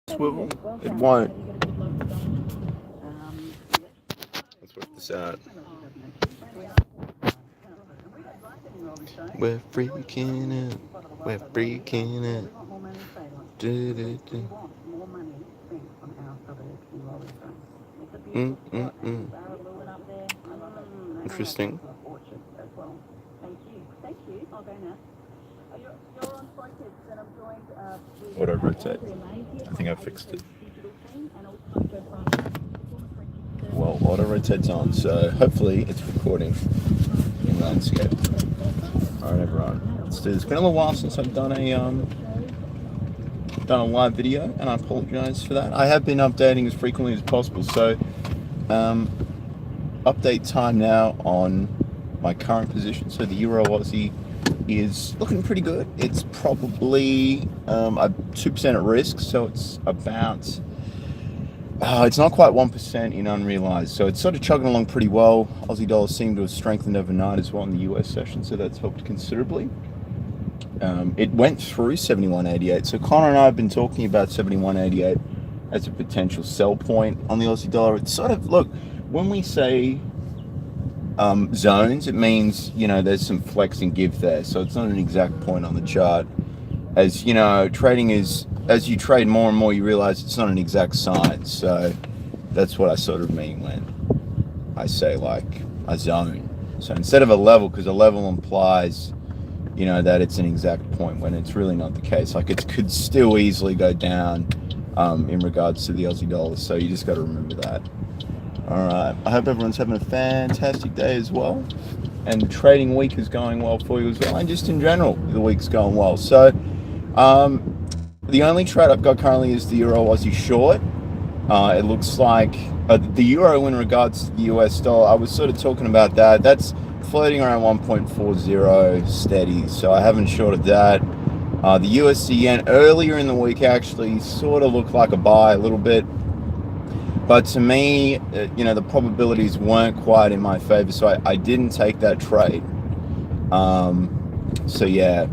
Swivel. It won't. Let's work this out. We're freaking it. We're freaking it. Do. Mm. Interesting. Auto rotate. I think I fixed it. Well, auto rotate's on, so hopefully it's recording in landscape. Alright, everyone. Let's do this. It's been a little while since I've done a live video, and I apologize for that. I have been updating as frequently as possible, so update time now on my current position. So the Euro Aussie is looking pretty good. It's probably 2% at risk, so it's about it's not quite 1% in unrealized, so it's sort of chugging along pretty well. Aussie dollar seemed to have strengthened overnight as well in the US session, so that's helped considerably. It went through 71.88, so Connor and I have been talking about 71.88 as a potential sell point on the Aussie dollar. It's sort of, look, when we say zones, it means, there's some flex and give there, so it's not an exact point on the chart. As you know, trading is, as you trade more and more, you realize it's not an exact science. So that's what I sort of mean when I say like a zone. So instead of a level, because a level implies, that it's an exact point, when it's really not the case. Like, it could still easily go down in regards to the Aussie dollar. So you just got to remember that. All right. I hope everyone's having a fantastic day as well. And the trading week is going well for you as well. And just in general, the week's going well. So the only trade I've got currently is the Euro Aussie short. It looks like the Euro in regards to the US dollar, I was sort of talking about that. That's floating around 1.40 steady, so I haven't shorted that. The USD yen earlier in the week actually sort of looked like a buy a little bit. But to me, the probabilities weren't quite in my favor, so I didn't take that trade. So yeah,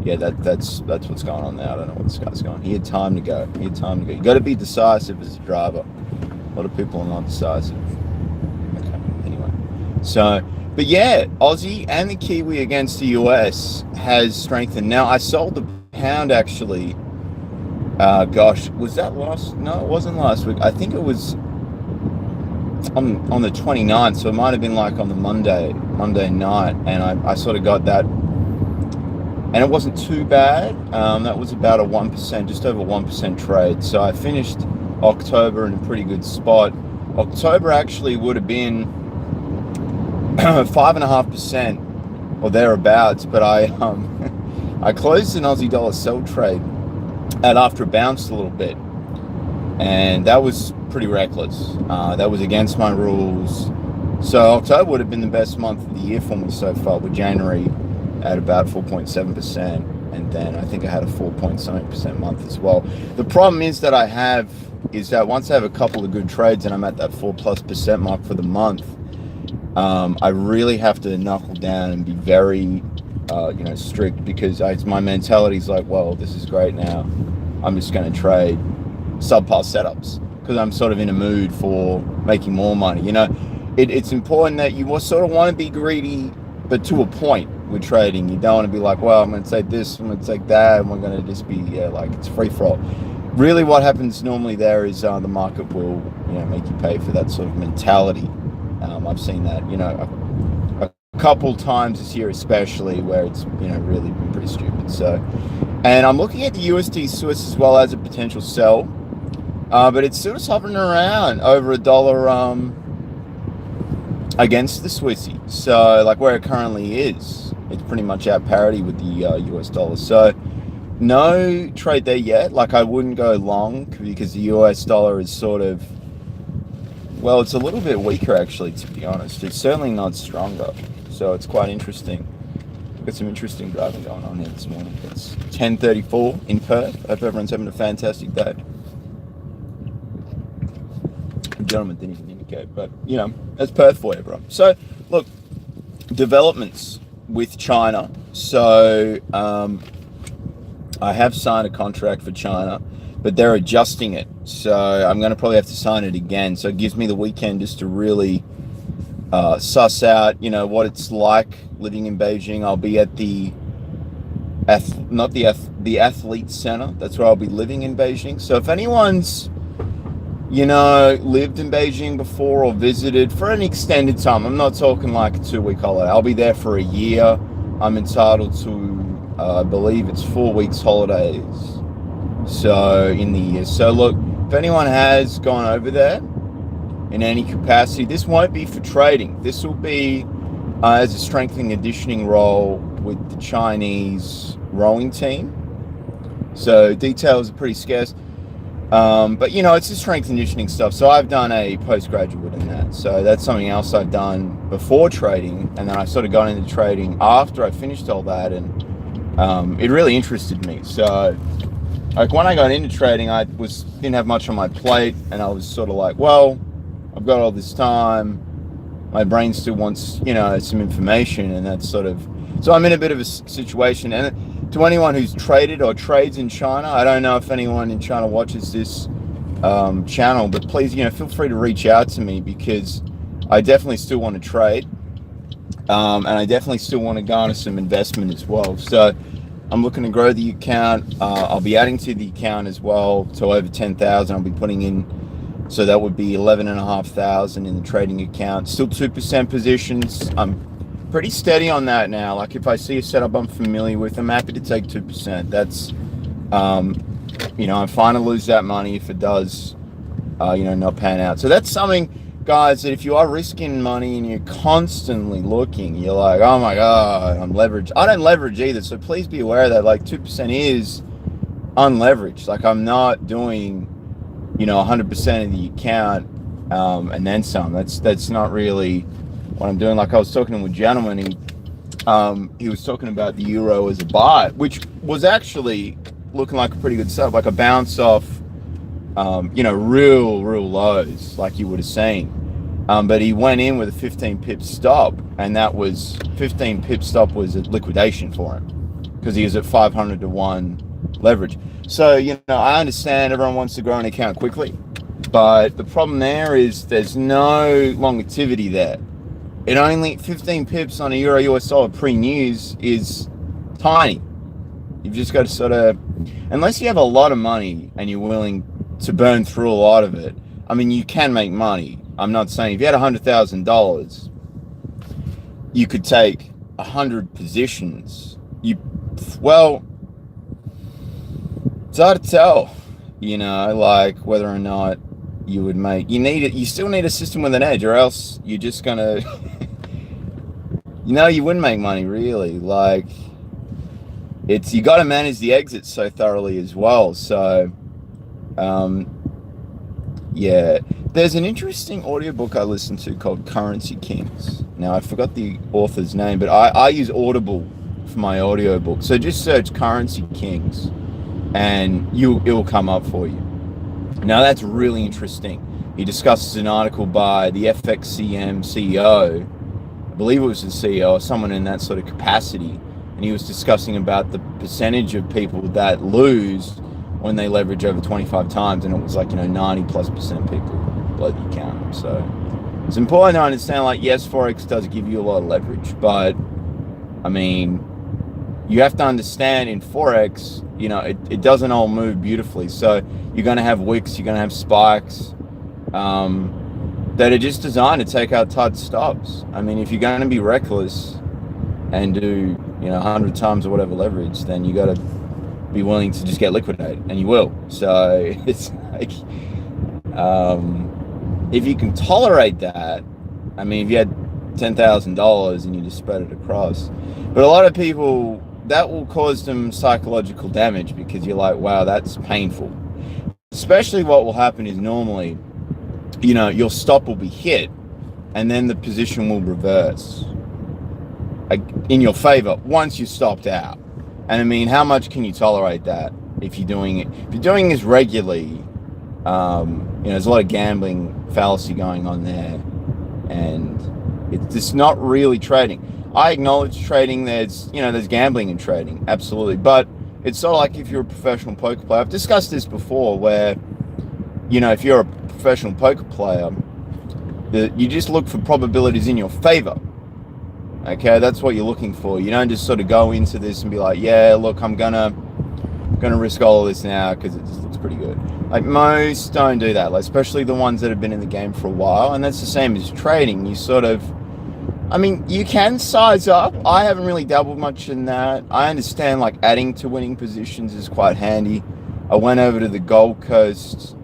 that's what's going on there. I don't know what this guy's going. He had time to go. You got to be decisive as a driver. A lot of people are not decisive. Okay, anyway. So, but yeah, Aussie and the Kiwi against the US has strengthened. Now, I sold the pound actually. Gosh, was that last? No, it wasn't last week. I think it was on the 29th, so it might have been like on the Monday night, and I sort of got that. And it wasn't too bad. That was about a 1%, just over 1% trade. So I finished October in a pretty good spot. October actually would have been 5.5% or thereabouts, but I closed an Aussie dollar sell trade after it bounced a little bit, and that was pretty reckless. That was against my rules. So October would have been the best month of the year for me so far, with January at about 4.7%, and then I think I had a 4.7% month as well. The problem is that that once I have a couple of good trades and I'm at that 4+% mark for the month, I really have to knuckle down and be very strict, because my mentality is like, well, this is great now, I'm just going to trade subpar setups because I'm sort of in a mood for making more money. It's important that you sort of want to be greedy, but to a point with trading. You don't want to be like, well, I'm going to take this, I'm going to take that, and we're going to just be like it's free for all. Really what happens normally there is the market will make you pay for that sort of mentality. I've seen that a couple times this year, especially, where it's really been pretty stupid. So, and I'm looking at the USD Swiss as well as a potential sell, but it's sort of hovering around over $1 against the Swissy. So like where it currently is, it's pretty much at parity with the US dollar. So no trade there yet. Like, I wouldn't go long because the US dollar is sort of, well, it's a little bit weaker actually, to be honest. It's certainly not stronger. So it's quite interesting. We've got some interesting driving going on here this morning. It's 10:34 in Perth. I hope everyone's having a fantastic day. The gentleman didn't even indicate, but that's Perth for you, bro. So look, developments with China. So I have signed a contract for China. but they're adjusting it. So I'm going to probably have to sign it again. So it gives me the weekend just to really suss out, what it's like living in Beijing. I'll be at the the Athlete Center. That's where I'll be living in Beijing. So if anyone's lived in Beijing before or visited for an extended time, I'm not talking like a 2-week holiday. I'll be there for a year. I'm entitled to, I believe it's 4 weeks holidays. So in the year. So look, if anyone has gone over there in any capacity, this won't be for trading. This will be as a strength and conditioning role with the Chinese rowing team. So details are pretty scarce. But it's just strength and conditioning stuff. So I've done a postgraduate in that. So that's something else I've done before trading, and then I sort of got into trading after I finished all that, and it really interested me. So like when I got into trading, I didn't have much on my plate, and I was sort of like, well, I've got all this time. My brain still wants, some information, and that's sort of, so I'm in a bit of a situation. And to anyone who's traded or trades in China, I don't know if anyone in China watches this channel, but please, feel free to reach out to me, because I definitely still want to trade, and I definitely still want to garner some investment as well. So I'm looking to grow the account. I'll be adding to the account as well to over 10,000. I'll be putting in, so that would be 11,500 in the trading account. Still 2% positions. I'm pretty steady on that now. Like if I see a setup I'm familiar with, I'm happy to take 2%. That's, I'm fine to lose that money if it does, not pan out. So that's something, guys, that if you are risking money and you're constantly looking, you're like, oh my God, I'm leveraged. I don't leverage either. So please be aware of that. Like 2% is unleveraged. Like I'm not doing, 100% of the account, and then some. That's not really what I'm doing. Like I was talking to a gentleman, he was talking about the euro as a buy, which was actually looking like a pretty good setup, like a bounce off, real lows, like you would have seen. But he went in with a 15 pip stop, and that was 15 pip stop was a liquidation for him because he was at 500 to 1 leverage. So, I understand everyone wants to grow an account quickly, but the problem there is there's no longevity there. It only 15 pips on a euro US dollar pre-news is tiny. You've just got to sort of, unless you have a lot of money and you're willing to burn through a lot of it. I mean, you can make money. I'm not saying if you had $100,000, you could take 100 positions. It's hard to tell, like whether or not you would make, you still need a system with an edge, or else you're just gonna, you wouldn't make money really. Like you got to manage the exits so thoroughly as well. So, yeah, there's an interesting audiobook I listened to called Currency Kings. Now I forgot the author's name, but I use Audible for my audiobook. So just search Currency Kings, and it will come up for you. Now that's really interesting. He discusses an article by the FXCM CEO, I believe it was the CEO or someone in that sort of capacity, and he was discussing about the percentage of people that lose when they leverage over 25 times, and it was like 90+% people blow the account. So it's important to understand, like, yes, Forex does give you a lot of leverage, but I mean, you have to understand in Forex, it doesn't all move beautifully. So you're going to have wicks, you're going to have spikes that are just designed to take out tight stops. I mean, if you're going to be reckless and do 100 times or whatever leverage, then you got to be willing to just get liquidated, and you will. So it's like, if you can tolerate that, I mean, if you had $10,000 and you just spread it across, but a lot of people, that will cause them psychological damage, because you're like, wow, that's painful. Especially what will happen is normally, your stop will be hit, and then the position will reverse in your favor once you stopped out. And I mean, how much can you tolerate that if you're doing it? If you're doing this regularly, there's a lot of gambling fallacy going on there, and it's just not really trading. I acknowledge trading. There's gambling in trading, absolutely, but it's sort of like if you're a professional poker player. I've discussed this before where, if you're a professional poker player, you just look for probabilities in your favor. Okay, that's what you're looking for. You don't just sort of go into this and be like, yeah, look, I'm gonna risk all of this now because it just looks pretty good. Like, most don't do that, like, especially the ones that have been in the game for a while. And that's the same as trading. You can size up. I haven't really dabbled much in that. I understand, like, adding to winning positions is quite handy. I went over to the Gold Coast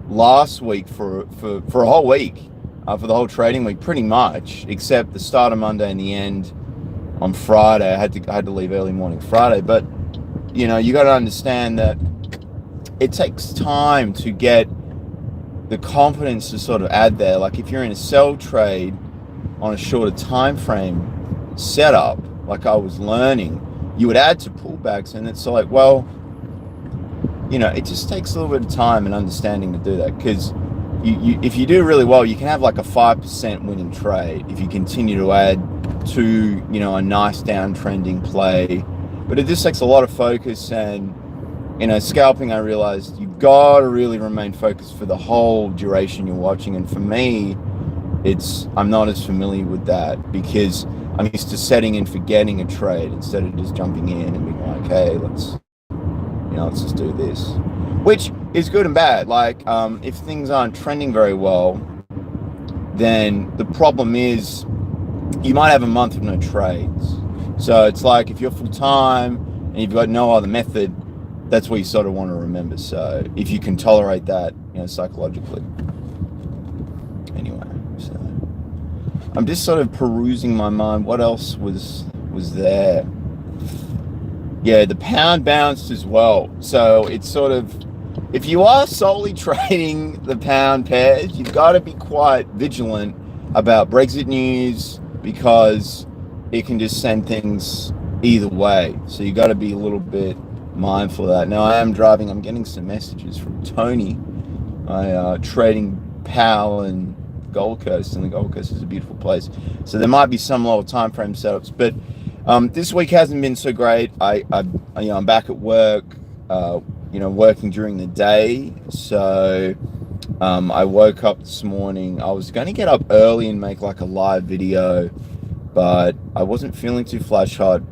last week for a whole week, for the whole trading week, pretty much, except the start of Monday and the end on Friday. I had to leave early morning Friday, but you got to understand that it takes time to get the confidence to sort of add there. Like, if you're in a sell trade on a shorter time frame setup, like I was learning, you would add to pullbacks, and it's like, well, it just takes a little bit of time and understanding to do that, because if you do really well, you can have like a 5% winning trade if you continue to add to a nice downtrending play. But it just takes a lot of focus, and scalping, I realized you've got to really remain focused for the whole duration you're watching. And for me, I'm not as familiar with that, because I'm used to setting and forgetting a trade instead of just jumping in and being like, hey, let's just do this, which is good and bad. Like, if things aren't trending very well, then the problem is you might have a month of no trades. So it's like, if you're full-time and you've got no other method, that's what you sort of want to remember. So if you can tolerate that, psychologically. Anyway, so I'm just sort of perusing my mind. What else was there? Yeah, the pound bounced as well. So it's sort of, if you are solely trading the pound pairs, you've got to be quite vigilant about Brexit news, because it can just send things either way. So you got to be a little bit mindful of that. Now, I am driving. I'm getting some messages from Tony. Trading PAL and Gold Coast, and the Gold Coast is a beautiful place. So there might be some lower time frame setups, but this week hasn't been so great. I'm back at work, working during the day. So I woke up this morning. I was going to get up early and make like a live video, but I wasn't feeling too flash hot,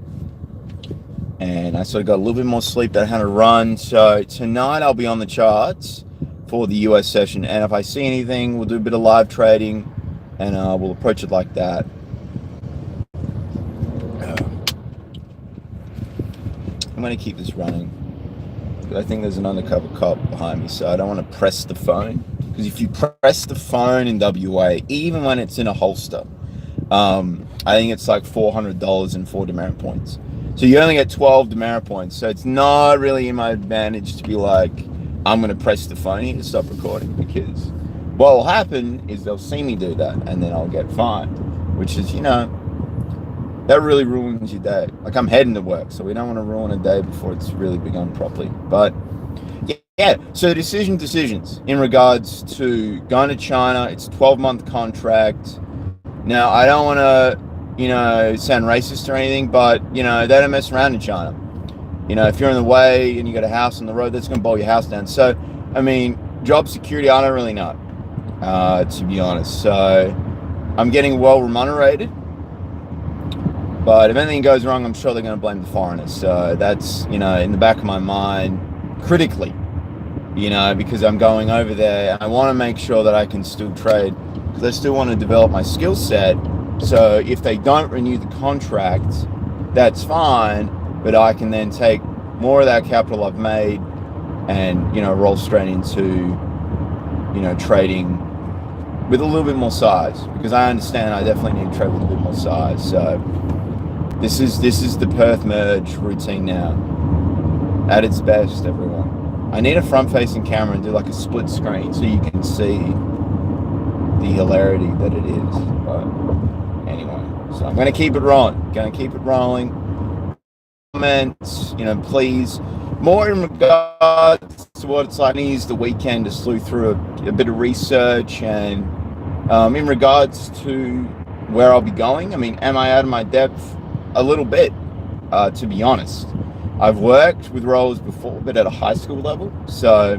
and I sort of got a little bit more sleep that I had to run. So tonight I'll be on the charts for the US session, and if I see anything, we'll do a bit of live trading, and we'll approach it like that. I'm going to keep this running. I think there's an undercover cop behind me, so I don't want to press the phone, because if you press the phone in WA, even when it's in a holster, I think it's like $400 and 4 demerit points. So you only get 12 demerit points. So it's not really in my advantage to be like, I'm going to press the phone here to stop recording, because what will happen is they'll see me do that, and then I'll get fined, which is, that really ruins your day. Like, I'm heading to work, so we don't want to ruin a day before it's really begun properly. But yeah, so decisions in regards to going to China. It's a 12-month contract. Now, I don't want to, sound racist or anything, but, they don't mess around in China. If you're in the way and you got a house on the road, that's going to blow your house down. So, job security, I don't really know, to be honest. So, I'm getting well remunerated. But if anything goes wrong, I'm sure they're going to blame the foreigners. So that's, in the back of my mind, critically, because I'm going over there and I want to make sure that I can still trade, because I still want to develop my skill set. So if they don't renew the contract, that's fine, but I can then take more of that capital I've made and, roll straight into, trading with a little bit more size, because I understand I definitely need to trade with a bit more size. So this is the Perth merge routine now, at its best, everyone. I need a front-facing camera and do like a split screen so you can see the hilarity that it is. But anyway, so I'm going to keep it rolling. Comments, please. More in regards to what it's like to use the weekend to sleuth through a bit of research, and in regards to where I'll be going. Am I out of my depth? A little bit, to be honest. I've worked with rollers before, but at a high school level. So,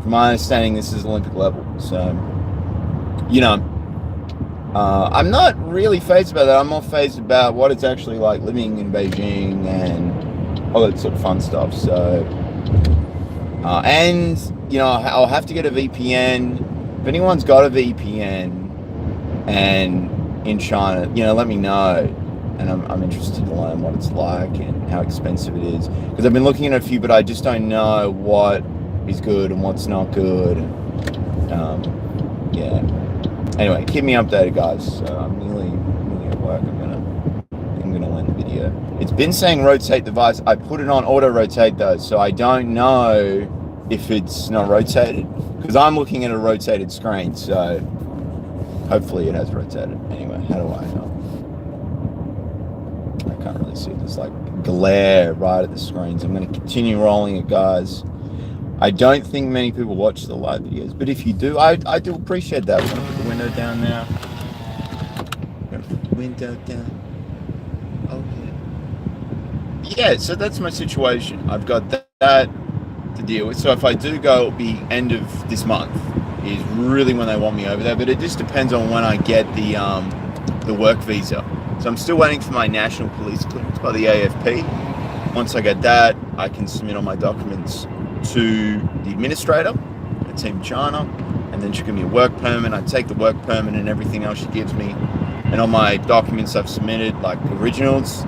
from my understanding, this is Olympic level. So, you know, I'm not really phased about that. I'm more phased about what it's actually like living in Beijing and all that sort of fun stuff. So, and, you know, I'll have to get a VPN. If anyone's got a VPN and in China, you know, let me know. And I'm interested to learn what it's like and how expensive it is. Because I've been looking at a few, but I just don't know what is good and what's not good. Yeah. Anyway, keep me updated, guys. So I'm nearly at work. I'm gonna end the video. It's been saying rotate device. I put it on auto rotate though, so I don't know if it's not rotated. Because I'm looking at a rotated screen, so hopefully it has rotated. Anyway, how do I know? I can't really see it. There's like glare right at the screen. So I'm going to continue rolling it, guys. I don't think many people watch the live videos, but if you do, I do appreciate that. I'm going to put the window down now. Window down. Okay. Yeah, so that's my situation. I've got that to deal with. So if I do go, it'll be end of this month is really when they want me over there. But it just depends on when I get the work visa. So I'm still waiting for my national police clearance by the AFP. Once I get that, I can submit all my documents to the administrator at Team China, and then she'll give me a work permit. I take the work permit and everything else she gives me, and all my documents I've submitted, like originals,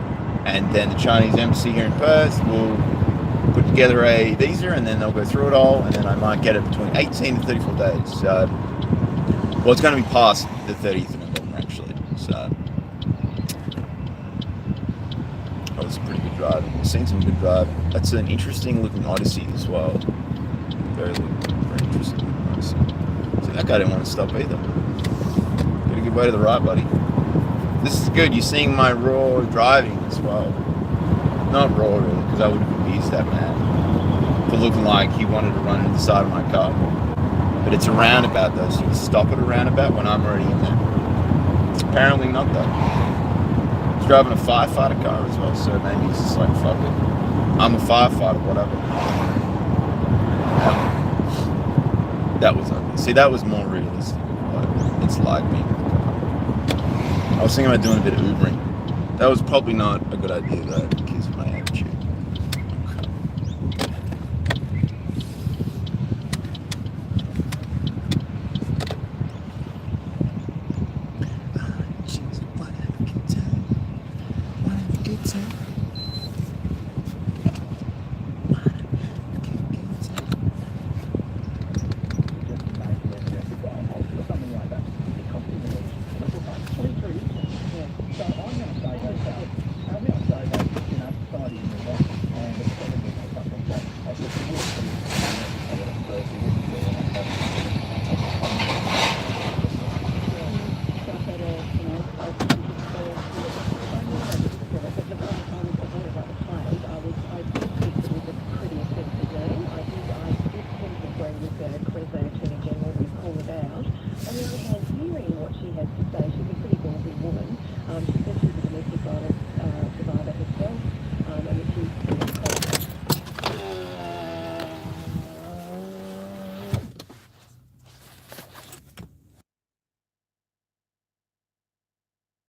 and then the Chinese embassy here in Perth will put together a visa, and then they'll go through it all, and then I might get it between 18 to 34 days. So, well, it's going to be past the 30th of November, actually. So, that was a pretty good drive. I've seen some good drive. That's an interesting looking Odyssey as well. Very interesting looking Odyssey. So that guy didn't want to stop either. Got a good way to the right, buddy. This is good. You're seeing my raw driving as well. Not raw really, because I would have abused that man for looking like he wanted to run into the side of my car. But it's a roundabout though, so you can stop at a roundabout when I'm already in there. It's apparently not though. He's driving a firefighter car as well, so maybe he's just like, fuck it. I'm a firefighter, whatever. That was ugly. See, that was more realistic. It's like me. I was thinking about doing a bit of Ubering. That was probably not a good idea though, because of my attitude.